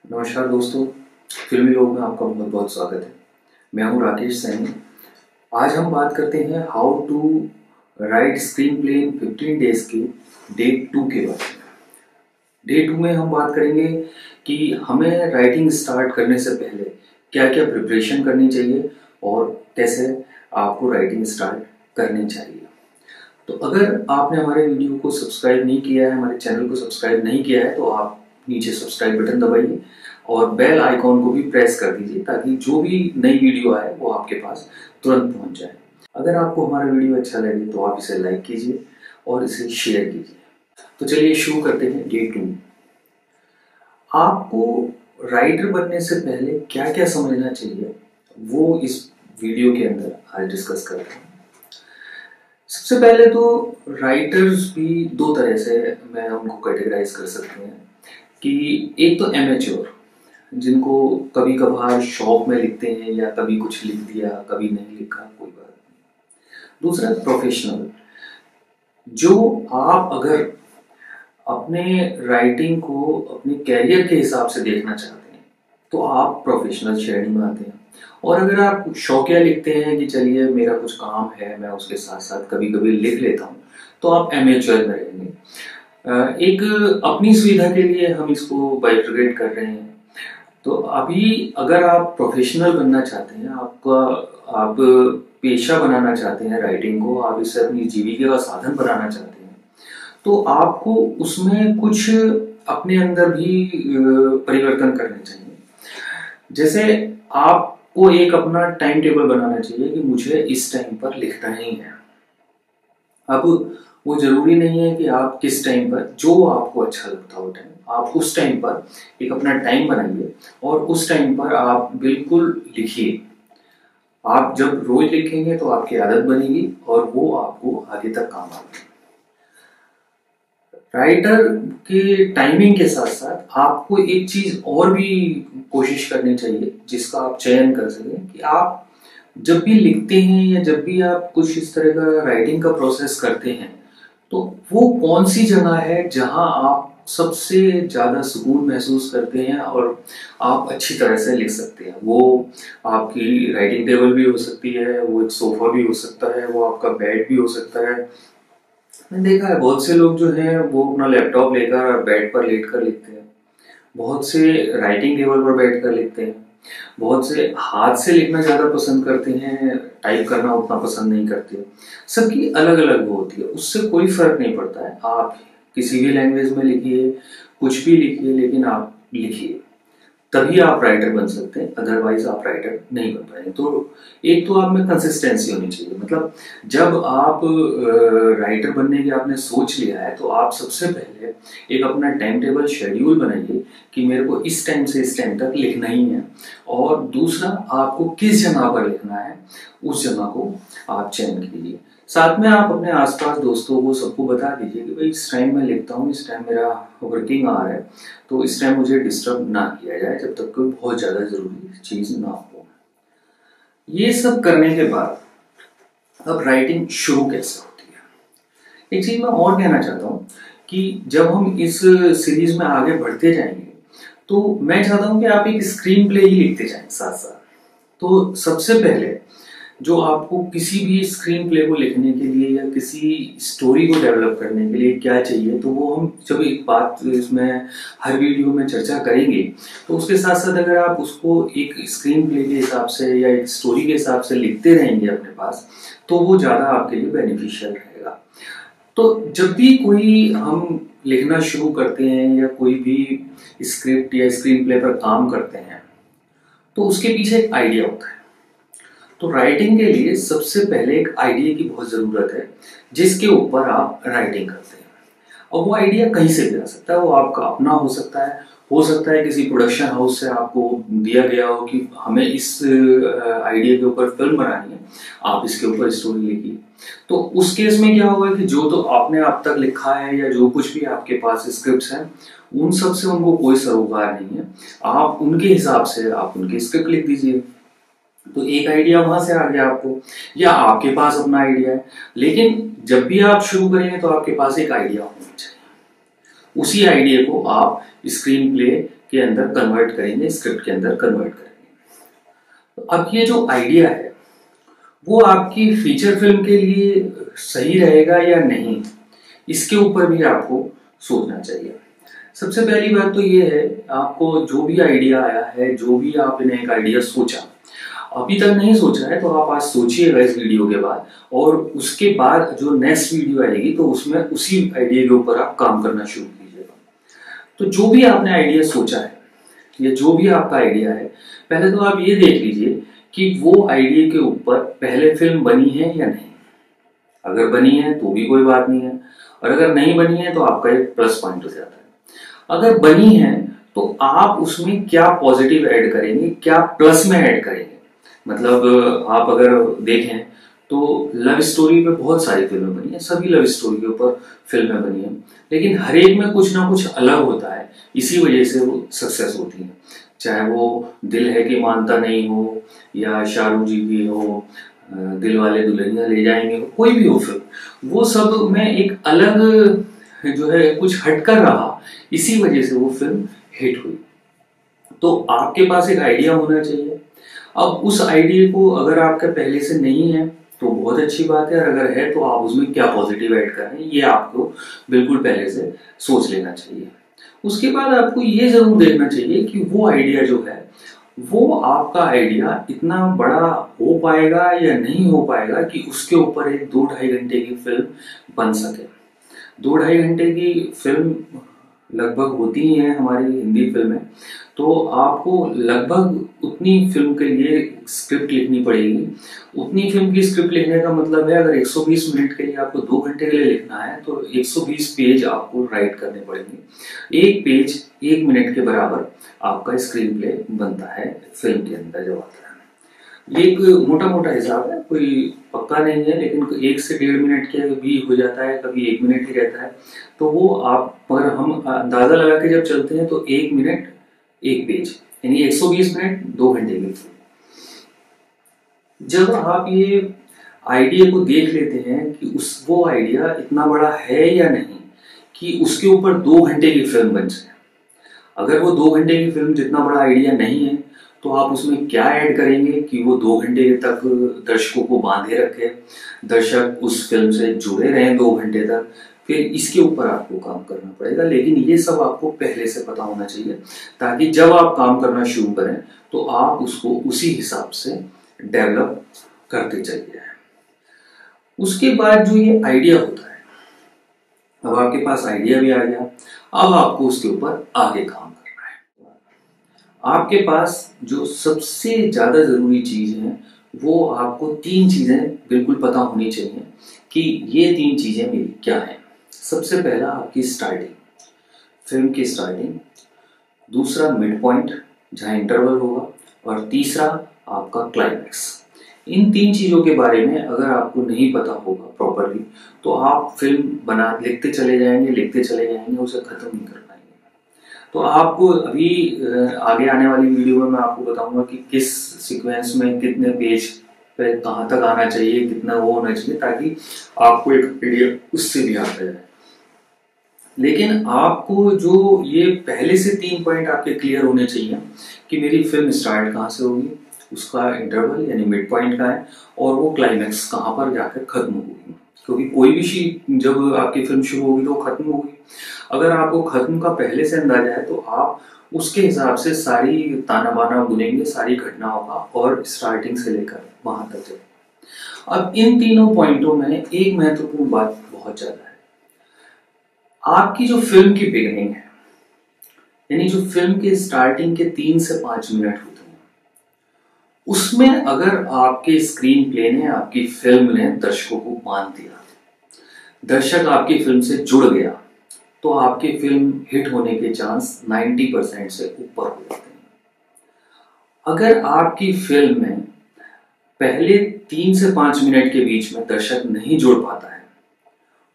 नमस्कार दोस्तों, फिल्मी लोग में आपका बहुत बहुत स्वागत है। मैं हूं राकेश सैनी। आज हम बात करते हैं how to write screenplay in 15 days के डे 2 के बारे में। डे 2 में हम बात करेंगे कि हमें राइटिंग स्टार्ट करने से पहले क्या क्या प्रिपरेशन करनी चाहिए और कैसे आपको राइटिंग स्टार्ट करनी चाहिए। तो अगर आपने हमारे वीडियो को सब्सक्राइब नहीं किया है, हमारे चैनल को सब्सक्राइब नहीं किया है, तो आप नीचे सब्सक्राइब बटन दबाइए और बेल आइकॉन को भी प्रेस कर दीजिए ताकि जो भी नई वीडियो आए वो आपके पास तुरंत पहुंच जाए। अगर आपको हमारा वीडियो अच्छा लगे तो आप इसे लाइक कीजिए और इसे शेयर कीजिए। तो चलिए शुरू करते हैं डे 2। आपको राइटर बनने से पहले क्या क्या समझना चाहिए वो इस वीडियो के अंदर आज डिस्कस करते हैं। सबसे पहले तो राइटर्स भी दो तरह से मैं उनको कैटेगराइज कर सकते हैं कि एक तो एमेच्योर, जिनको कभी कभार शौक में लिखते हैं या कभी कुछ लिख दिया कभी नहीं लिखा, कोई बात नहीं। दूसरा प्रोफेशनल, जो आप अगर अपने राइटिंग को अपने कैरियर के हिसाब से देखना चाहते हैं तो आप प्रोफेशनल श्रेणी में आते हैं। और अगर आप शौकिया लिखते हैं कि चलिए मेरा कुछ काम है, मैं उसके साथ साथ कभी कभी लिख लेता हूँ, तो आप एमेच्योर में रहेंगे। एक अपनी सुविधा के लिए हम इसको बाइफरकेट कर रहे हैं। तो अभी अगर आप प्रोफेशनल बनना चाहते हैं, आप पेशा बनाना चाहते हैं राइटिंग को, आप इससे अपनी जीविका का साधन बनाना चाहते हैं, तो आपको उसमें कुछ अपने अंदर भी परिवर्तन करने चाहिए। जैसे आपको एक अपना टाइम टेबल बनाना चाहिए कि मुझे इस टाइम पर लिखना ही है। अब वो जरूरी नहीं है कि आप किस टाइम पर, जो आपको अच्छा लगता हो टाइम, आप उस टाइम पर एक अपना टाइम बनाइए और उस टाइम पर आप बिल्कुल लिखिए। आप जब रोज लिखेंगे तो आपकी आदत बनेगी और वो आपको आगे तक काम आएगी। राइटर के टाइमिंग के साथ साथ आपको एक चीज और भी कोशिश करनी चाहिए जिसका आप चयन कर सकें कि आप जब भी लिखते हैं या जब भी आप कुछ इस तरह का राइटिंग का प्रोसेस करते हैं तो वो कौन सी जगह है जहां आप सबसे ज्यादा सुकून महसूस करते हैं और आप अच्छी तरह से लिख सकते हैं। वो आपकी राइटिंग टेबल भी हो सकती है, वो एक सोफा भी हो सकता है, वो आपका बेड भी हो सकता है। मैंने देखा है बहुत से लोग जो हैं वो अपना लैपटॉप लेकर बेड पर लेट कर लिखते हैं, बहुत से राइटिंग टेबल पर बैठ कर लिखते हैं, बहुत से हाथ से लिखना ज्यादा पसंद करते हैं, टाइप करना उतना पसंद नहीं करते। सबकी अलग अलग वो होती है, उससे कोई फर्क नहीं पड़ता है। आप किसी भी लैंग्वेज में लिखिए, कुछ भी लिखिए, लेकिन आप लिखिए, तभी आप राइटर बन सकते हैं, अदरवाइज आप राइटर नहीं बन पाएंगे। तो एक तो आप में कंसिस्टेंसी होनी चाहिए, मतलब जब आप राइटर बनने की आपने सोच लिया है तो आप सबसे पहले एक अपना टाइम टेबल शेड्यूल बनाइए कि मेरे को इस टाइम से इस टाइम तक लिखना ही है। और दूसरा, आपको किस जगह पर लिखना है उस जगह को आप चयन कीजिए। साथ में आप अपने आसपास दोस्तों को सबको बता दीजिए कि भाई इस टाइम मैं लिखता हूँ, इस टाइम मेरा वर्किंग आवर है, तो इस टाइम मुझे डिस्टर्ब ना किया जाए जब तक कोई बहुत ज्यादा जरूरी चीज ना हो। ये सब करने के बाद अब राइटिंग शुरू कैसे होती है। एक चीज मैं और कहना चाहता हूँ कि जब हम इस सीरीज में आगे बढ़ते जाएंगे तो मैं चाहता हूँ कि आप एक स्क्रीन प्ले ही लिखते जाएं साथ साथ। तो सबसे पहले जो आपको किसी भी स्क्रीन प्ले को लिखने के लिए या किसी स्टोरी को डेवलप करने के लिए क्या चाहिए, तो वो हम जब एक बात इसमें हर वीडियो में चर्चा करेंगे, तो उसके साथ साथ अगर आप उसको एक स्क्रीन प्ले के हिसाब से या एक स्टोरी के हिसाब से लिखते रहेंगे अपने पास, तो वो ज़्यादा आपके लिए बेनिफिशियल रहेगा। तो जब भी कोई हम लिखना शुरू करते हैं या कोई भी स्क्रिप्ट या स्क्रीन प्ले पर काम करते हैं तो उसके पीछे एक आइडिया होता है। तो राइटिंग के लिए सबसे पहले एक आइडिया की बहुत जरूरत है जिसके ऊपर आप राइटिंग करते हैं। और वो आइडिया कहीं से भी आ सकता है, वो आपका अपना हो सकता है किसी प्रोडक्शन हाउस से आपको दिया गया हो कि हमें इस आइडिया के ऊपर फिल्म बनानी है, आप इसके ऊपर स्टोरी लिखिए। तो उस केस में क्या होगा कि जो तो आपने अब तक लिखा है या जो कुछ भी आपके पास स्क्रिप्ट्स हैं उन सब से उनको कोई सरोकार नहीं है, आप उनके हिसाब से आप उनकी स्क्रिप्ट लिख दीजिए। तो एक आइडिया वहां से आ गया आपको, या आपके पास अपना आइडिया है। लेकिन जब भी आप शुरू करेंगे तो आपके पास एक आइडिया होना चाहिए, उसी आइडिया को आप स्क्रीन प्ले के अंदर कन्वर्ट करेंगे, स्क्रिप्ट के अंदर कन्वर्ट करेंगे। तो अब ये जो आइडिया है वो आपकी फीचर फिल्म के लिए सही रहेगा या नहीं, इसके ऊपर भी आपको सोचना चाहिए। सबसे पहली बात तो ये है, आपको जो भी आइडिया आया है, जो भी आपने एक आइडिया सोचा, अभी तक नहीं सोचा है तो आप आज सोचिएगा इस वीडियो के बाद, और उसके बाद जो नेक्स्ट वीडियो आएगी तो उसमें उसी आइडिया के ऊपर आप काम करना शुरू कीजिएगा। तो जो भी आपने आइडिया सोचा है या जो भी आपका आइडिया है, पहले तो आप ये देख लीजिए कि वो आइडिया के ऊपर पहले फिल्म बनी है या नहीं। अगर बनी है तो भी कोई बात नहीं है, और अगर नहीं बनी है तो आपका एक प्लस पॉइंट हो जाता है। अगर बनी है तो आप उसमें क्या पॉजिटिव ऐड करेंगे, क्या प्लस में ऐड करेंगे। मतलब आप अगर देखें तो लव स्टोरी पे बहुत सारी फिल्में बनी है, सभी लव स्टोरी के ऊपर फिल्में बनी है, लेकिन हर एक में कुछ ना कुछ अलग होता है, इसी वजह से वो सक्सेस होती है। चाहे वो दिल है कि मानता नहीं हो, या शाहरुख जी की हो दिल वाले दुल्हनिया ले जाएंगे, कोई भी हो फिल्म, वो सब में एक अलग जो है कुछ हटकर रहा, इसी वजह से वो फिल्म हिट हुई। तो आपके पास एक आइडिया होना चाहिए। अब उस आइडिया को अगर आपका पहले से नहीं है तो बहुत अच्छी बात है, और अगर है तो आप उसमें क्या पॉजिटिव ऐड कर रहे हैं ये आपको बिल्कुल पहले से सोच लेना चाहिए। उसके बाद आपको ये जरूर देखना चाहिए कि वो आइडिया जो है वो आपका आइडिया इतना बड़ा हो पाएगा या नहीं हो पाएगा कि उसके ऊपर एक 2-2.5 घंटे की फिल्म बन सके। 2-2.5 घंटे की फिल्म लगभग होती ही है हमारी हिंदी फिल्में, तो आपको लगभग उतनी फिल्म के लिए स्क्रिप्ट लिखनी पड़ेगी। उतनी फिल्म की स्क्रिप्ट लिखने का मतलब है, अगर 120 मिनट के लिए आपको 2 घंटे के लिए लिखना है तो 120 पेज आपको राइट करने पड़ेंगे। एक पेज 1 मिनट के बराबर आपका स्क्रीन प्ले बनता है फिल्म के अंदर जो आता है। ये एक मोटा मोटा हिसाब है, कोई पक्का नहीं है, लेकिन 1 से 1.5 मिनट के भी हो जाता है, कभी 1 मिनट ही रहता है। तो वो आप अगर हम अंदाजा लगा के जब चलते हैं तो 1 मिनट 1 पेज, यानी 120 मिनट 2 घंटे की फिल्म। जब आप ये आइडिया को देख लेते हैं कि वो आइडिया इतना बड़ा है या नहीं कि उसके ऊपर 2 घंटे की फिल्म बन जाए। अगर वो 2 घंटे की फिल्म जितना बड़ा आइडिया नहीं है तो आप उसमें क्या ऐड करेंगे कि वो 2 घंटे तक दर्शकों को बांधे रखे, दर्शक उस फिल्म से जुड़े रहें 2 घंटे तक, फिर इसके ऊपर आपको काम करना पड़ेगा। लेकिन ये सब आपको पहले से पता होना चाहिए, ताकि जब आप काम करना शुरू करें तो आप उसको उसी हिसाब से डेवलप करते चलिए। उसके बाद जो ये आइडिया होता है, अब आपके पास आइडिया भी आ गया, अब आपको उसके ऊपर आगे काम करना है। आपके पास जो सबसे ज्यादा जरूरी चीज है वो आपको 3 चीजें बिल्कुल पता होनी चाहिए कि ये 3 चीजें मेरी क्या है। सबसे पहला आपकी स्टार्टिंग, फिल्म की स्टार्टिंग, दूसरा मिड पॉइंट जहां इंटरवल होगा, और तीसरा आपका क्लाइमैक्स। इन 3 चीजों के बारे में अगर आपको नहीं पता होगा प्रॉपरली तो आप फिल्म लिखते चले जाएंगे, उसे खत्म नहीं कर पाएंगे। तो आपको अभी आगे आने वाली वीडियो में मैं आपको बताऊंगा कि किस सीक्वेंस में कितने पेज पे कहाँ तक आना चाहिए, कितना वो होना चाहिए, ताकि आपको एक आइडिया उससे भी आता है। लेकिन आपको जो ये पहले से 3 पॉइंट आपके क्लियर होने चाहिए कि मेरी फिल्म स्टार्ट कहाँ से होगी, उसका इंटरवल यानी मिड पॉइंट का है, और वो क्लाइमैक्स कहाँ पर जाकर खत्म होगी। क्योंकि कोई भी जब आपकी फिल्म शुरू होगी तो खत्म होगी। अगर आपको खत्म का पहले से अंदाजा है तो आप उसके हिसाब से सारी ताना बाना बुनेंगे, सारी घटनाओं का, और स्टार्टिंग से लेकर वहां तक जाएंगे। अब इन तीनों पॉइंटों में एक महत्वपूर्ण बात बहुत ज्यादा है। आपकी जो फिल्म की बिगिनिंग है, यानी जो फिल्म के स्टार्टिंग के 3 से 5 मिनट होते हैं, उसमें अगर आपके स्क्रीन प्ले ने, आपकी फिल्म ने दर्शकों को बांध दिया, दर्शक आपकी फिल्म से जुड़ गया, तो आपकी फिल्म हिट होने के चांस 90% से ऊपर हो जाते हैं। अगर आपकी फिल्म में पहले 3 से 5 मिनट के बीच में दर्शक नहीं जुड़ पाता है,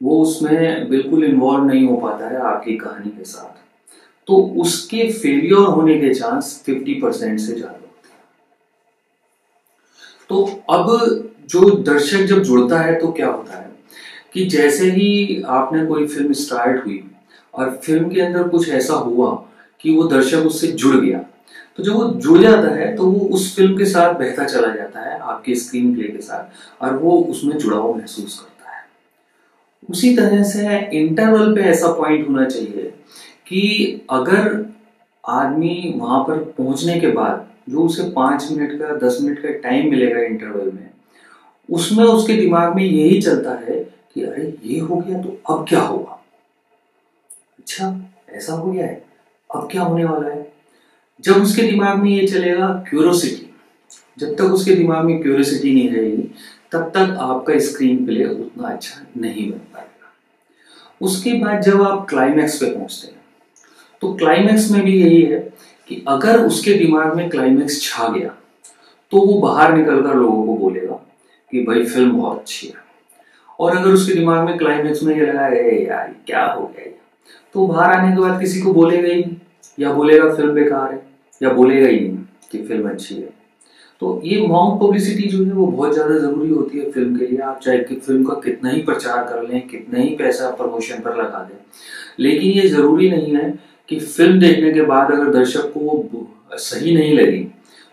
वो उसमें बिल्कुल इन्वॉल्व नहीं हो पाता है आपकी कहानी के साथ, तो उसके फेलियर होने के चांस 50% से ज्यादा होते हैं। तो अब जो दर्शक जब जुड़ता है तो क्या होता है कि जैसे ही आपने कोई फिल्म स्टार्ट हुई और फिल्म के अंदर कुछ ऐसा हुआ कि वो दर्शक उससे जुड़ गया। तो जब वो जुड़ जाता है तो वो उस फिल्म के साथ बहता चला जाता है, आपके स्क्रीन प्ले के साथ, और वो उसमें जुड़ाव महसूस करता है। उसी तरह से इंटरवल पे ऐसा पॉइंट होना चाहिए कि अगर आदमी वहां पर पहुंचने के बाद जो उसे 5 मिनट का 10 मिनट का टाइम मिलेगा इंटरवल में, उसमें उसके दिमाग में यही चलता है कि अरे ये हो गया तो अब क्या होगा, अच्छा ऐसा हो गया है, अब क्या होने वाला है। जब उसके दिमाग में ये चलेगा क्यूरोसिटी, जब तक उसके दिमाग में क्यूरोसिटी नहीं रहेगी तब तक आपका स्क्रीन प्ले उतना अच्छा नहीं बन पाएगा। उसके बाद जब आप क्लाइमैक्स पे पहुंचते हैं तो क्लाइमैक्स में भी यही है कि अगर उसके दिमाग में क्लाइमैक्स छा गया तो वो बाहर निकलकर लोगों को बोलेगा कि भाई फिल्म बहुत अच्छी है। और अगर उसके दिमाग में क्लाइमैक्स में ये लगा अरे यार क्या हो गया, तो बाहर आने के बाद किसी को बोलेगा ही, या बोलेगा फिल्म बेकार है, या बोलेगा ही नहीं कि फिल्म अच्छी है। तो ये माउथ पब्लिसिटी जो है वो बहुत ज्यादा जरूरी होती है फिल्म के लिए। आप चाहे कि फिल्म का कितना ही प्रचार कर लें, कितना ही पैसा प्रमोशन पर लगा दें, लेकिन ये जरूरी नहीं है कि फिल्म देखने के बाद अगर दर्शक को वो सही नहीं लगी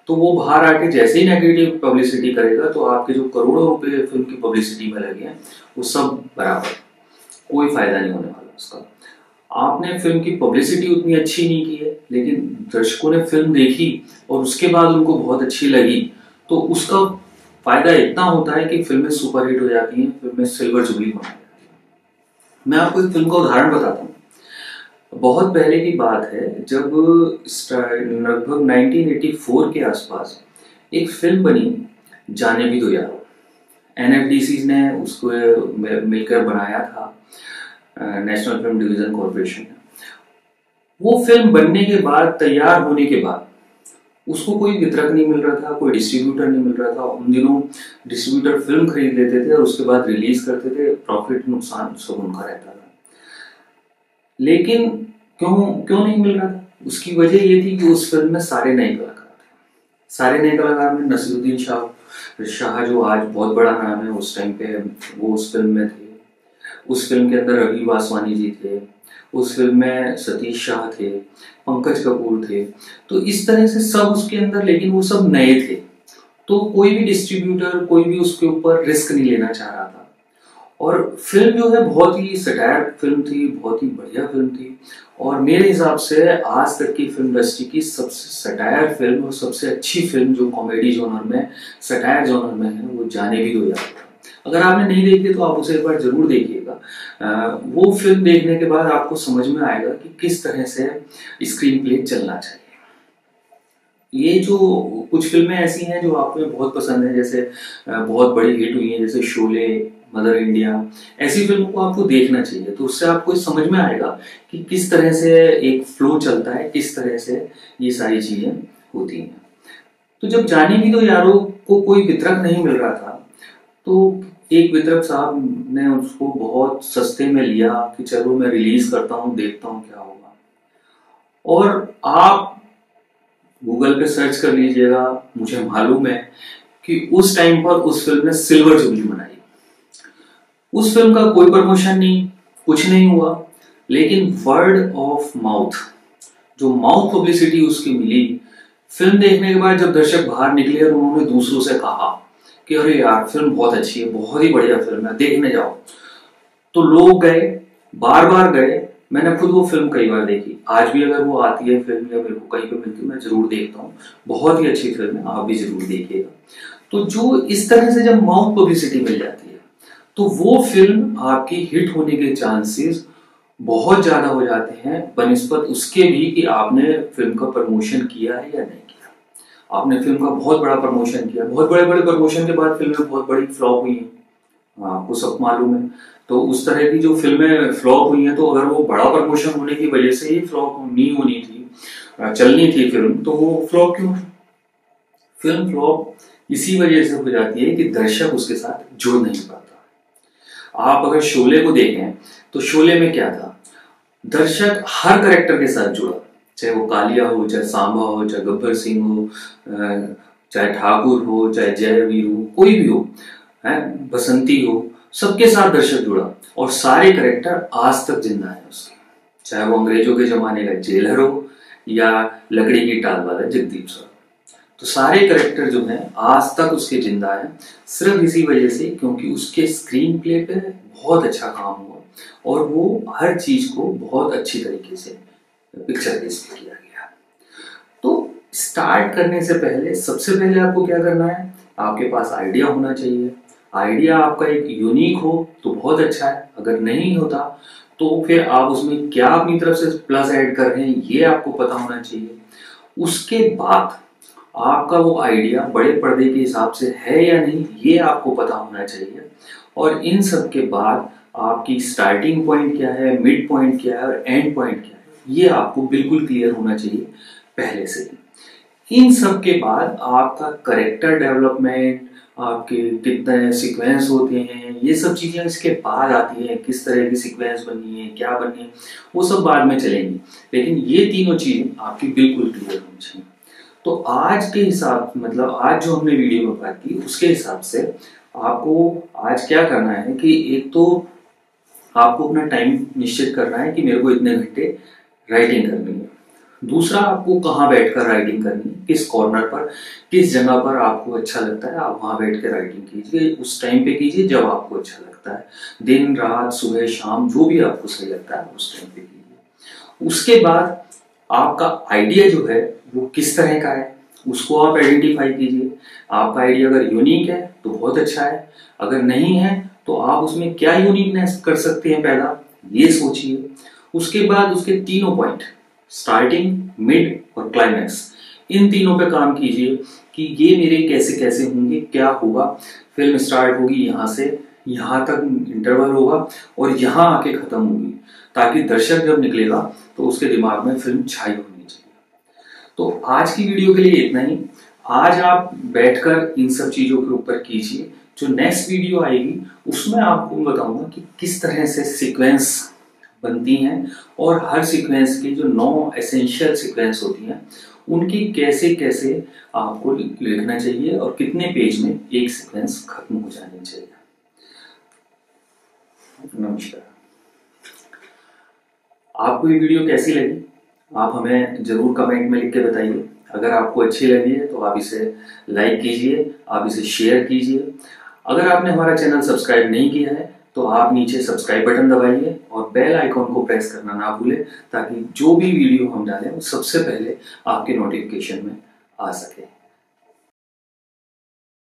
तो वो बाहर आके जैसे ही नेगेटिव पब्लिसिटी करेगा तो आपके जो करोड़ों रुपए फिल्म की पब्लिसिटी में लगे हैं वो सब बराबर, कोई फायदा नहीं होने वाला उसका। आपने फिल्म की पब्लिसिटी उतनी अच्छी नहीं की है, लेकिन दर्शकों ने फिल्म देखी और उसके बाद उनको बहुत अच्छी लगी, तो उसका फायदा इतना होता है कि फिल्में सुपरहिट हो जाती हैं, फिल्में सिल्वर जुबली बनाई जाती हैं। मैं आपको एक फिल्म का उदाहरण बताता हूँ। बहुत पहले की बात है, जब लगभग 1984 के आसपास एक फिल्म बनी जाने भी दो यारो। एनएफडीसी ने उसको मिलकर बनाया था, नेशनल फिल्म डिवीजन कॉर्पोरेशन ने। वो फिल्म बनने के बाद, तैयार होने के बाद, उसको कोई वितरक नहीं मिल रहा था, कोई डिस्ट्रीब्यूटर नहीं मिल रहा था। उन दिनों डिस्ट्रीब्यूटर फिल्म खरीद लेते थे और उसके बाद रिलीज करते थे, प्रॉफिट नुकसान सब उनका रहता था। लेकिन क्यों क्यों नहीं मिल रहा था? उसकी वजह ये थी कि उस फिल्म में सारे नए कलाकार थे। सारे नए कलाकार में नसीरुद्दीन शाह जो आज बहुत बड़ा नाम है, उस टाइम पे वो उस फिल्म में थे। उस फिल्म के अंदर रवि वासवानी जी थे, उस फिल्म में सतीश शाह थे, पंकज कपूर थे। तो इस तरह से सब उसके अंदर, लेकिन वो सब नए थे, तो कोई भी डिस्ट्रीब्यूटर, कोई भी उसके ऊपर रिस्क नहीं लेना चाह रहा था। और फिल्म जो है बहुत ही सटायर फिल्म थी, बहुत ही बढ़िया फिल्म थी, और मेरे हिसाब से आज तक की फिल्म इंडस्ट्री की सबसे सटायर फिल्म और सबसे अच्छी फिल्म जो कॉमेडी जॉनर में, सटायर जॉनर में है, वो जाने भी दो यार। अगर आपने नहीं देखी तो आप उसे एक बार जरूर देखिएगा। वो फिल्म देखने के बाद आपको समझ में आएगा कि किस तरह से स्क्रीन प्ले चलना चाहिए। ये जो कुछ फिल्में ऐसी हैं जो आपको बहुत पसंद है, जैसे बहुत बड़ी हिट हुई है, जैसे शोले, मदर इंडिया, ऐसी फिल्मों को आपको देखना चाहिए। तो उससे आपको समझ में आएगा कि किस तरह से एक फ्लो चलता है, किस तरह से ये सारी चीजें होती हैं। तो जब जाने भी दो यारों को कोई वितरक नहीं मिल रहा था, तो एक वितरक साहब ने उसको बहुत सस्ते में लिया कि चलो मैं रिलीज करता हूँ, देखता हूँ क्या होगा। और आप गूगल पे सर्च कर लीजिएगा, मुझे मालूम है कि उस टाइम पर उस फिल्म ने सिल्वर जुबली मनाई। उस फिल्म का कोई प्रमोशन नहीं, कुछ नहीं हुआ, लेकिन वर्ड ऑफ माउथ, जो माउथ पब्लिसिटी उसकी मिली, फिल्म देखने के बाद जब दर्शक बाहर निकले और उन्होंने दूसरों से कहा कि अरे यार फिल्म बहुत अच्छी है, बहुत ही बढ़िया फिल्म है, देखने जाओ, तो लोग गए, बार बार गए। मैंने खुद वो फिल्म कई बार देखी, आज भी अगर वो आती है फिल्म या मेरे को कहीं पे मिलती है मैं जरूर देखता हूँ। बहुत ही अच्छी फिल्म है, आप भी जरूर देखिएगा। तो जो इस तरह से जब माउथ पब्लिसिटी मिल जाती है तो वो फिल्म आपकी हिट होने के चांसेस बहुत ज्यादा हो जाते हैं, बनिस्बत उसके भी कि आपने फिल्म का प्रमोशन किया है या नहीं किया। आपने फिल्म का बहुत बड़ा प्रमोशन किया, बहुत बड़े बड़े प्रमोशन के बाद फिल्में बहुत बड़ी फ्लॉप हुई हैं, आपको सब मालूम है। तो उस तरह की जो फिल्में फ्लॉप हुई हैं, तो अगर वो बड़ा प्रमोशन होने की वजह से ही फ्लॉप नहीं होनी थी, चलनी थी फिल्म, तो वो फ्लॉप क्यों? फिल्म फ्लॉप इसी वजह से हो जाती है कि दर्शक उसके साथ जुड़ नहीं पाता। आप अगर शोले को देखें तो शोले में क्या था, दर्शक हर कैरेक्टर के साथ जुड़ा, चाहे वो कालिया हो, चाहे सांबा हो, चाहे गब्बर सिंह हो, चाहे ठाकुर हो, चाहे जयवीर हो, कोई भी हो, है बसंती हो, सबके साथ दर्शक जुड़ा और सारे कैरेक्टर आज तक जिंदा है उसके। चाहे वो अंग्रेजों के जमाने का जेलर हो, या लकड़ी की टाल वाला जगदीप सर। तो सारे करेक्टर जो हैं आज तक उसके जिंदा हैं सिर्फ इसी वजह से क्योंकि उसके स्क्रीन प्ले पे बहुत अच्छा काम हुआ और वो हर चीज को बहुत अच्छी तरीके से पिक्चराइज किया गया। तो स्टार्ट करने से पहले सबसे पहले आपको क्या करना है, आपके पास आइडिया होना चाहिए। आइडिया आपका एक यूनिक हो तो बहुत अच्छा है, अगर नहीं होता तो फिर आप उसमें क्या अपनी तरफ से प्लस ऐड कर रहे हैं ये आपको पता होना चाहिए। उसके बाद आपका वो आइडिया बड़े पर्दे के हिसाब से है या नहीं ये आपको पता होना चाहिए। और इन सब के बाद आपकी स्टार्टिंग पॉइंट क्या है, मिड पॉइंट क्या है और एंड पॉइंट क्या है ये आपको बिल्कुल क्लियर होना चाहिए पहले से ही। इन सब के बाद आपका करेक्टर डेवलपमेंट, आपके कितने सीक्वेंस होते हैं, ये सब चीजें इसके बाद आती हैं, किस तरह की सीक्वेंस बननी है, क्या बननी है, वो सब बाद में चलेंगी। लेकिन ये तीनों चीजें आपकी बिल्कुल क्लियर होनी चाहिए। तो आज के हिसाब मतलब आज जो हमने वीडियो में बात की उसके हिसाब से आपको आज क्या करना है कि एक तो आपको अपना टाइम निश्चित करना है कि मेरे को इतने घंटे राइटिंग करनी है। दूसरा, आपको कहाँ बैठकर राइटिंग करनी है, किस कॉर्नर पर, किस जगह पर आपको अच्छा लगता है आप वहां बैठ के राइटिंग कीजिए। उस टाइम पे कीजिए जब आपको अच्छा लगता है, दिन रात सुबह शाम जो भी आपको सही लगता है उस टाइम पे कीजिए। उसके बाद आपका आइडिया जो है वो किस तरह का है उसको आप आइडेंटिफाई कीजिए। आपका आइडिया अगर यूनिक है तो बहुत अच्छा है, अगर नहीं है तो आप उसमें क्या यूनिकनेस कर सकते हैं पहला ये सोचिए। उसके बाद उसके तीनों पॉइंट स्टार्टिंग, मिड और क्लाइमैक्स, इन तीनों पे काम कीजिए कि ये मेरे कैसे कैसे होंगे, क्या होगा। फिल्म स्टार्ट होगी यहाँ से यहाँ तक इंटरवल होगा और यहाँ आके खत्म होगी, ताकि दर्शक जब निकलेगा तो उसके दिमाग में फिल्म छाई होनी चाहिए। तो आज की वीडियो के लिए इतना ही। आज आप बैठकर इन सब चीजों के ऊपर कीजिए। जो नेक्स्ट वीडियो आएगी उसमें आपको बताऊंगा कि किस तरह से सीक्वेंस बनती हैं और हर सीक्वेंस की जो 9 एसेंशियल सीक्वेंस होती हैं उनकी कैसे कैसे आपको लिखना चाहिए और कितने पेज में एक सीक्वेंस खत्म हो जानी चाहिए। नमस्कार। आपको ये वीडियो कैसी लगी आप हमें जरूर कमेंट में लिख के बताइए। अगर आपको अच्छी लगी है तो आप इसे लाइक कीजिए, आप इसे शेयर कीजिए। अगर आपने हमारा चैनल सब्सक्राइब नहीं किया है तो आप नीचे सब्सक्राइब बटन दबाइए और बेल आइकॉन को प्रेस करना ना भूलें, ताकि जो भी वीडियो हम डालें वो सबसे पहले आपके नोटिफिकेशन में आ सके।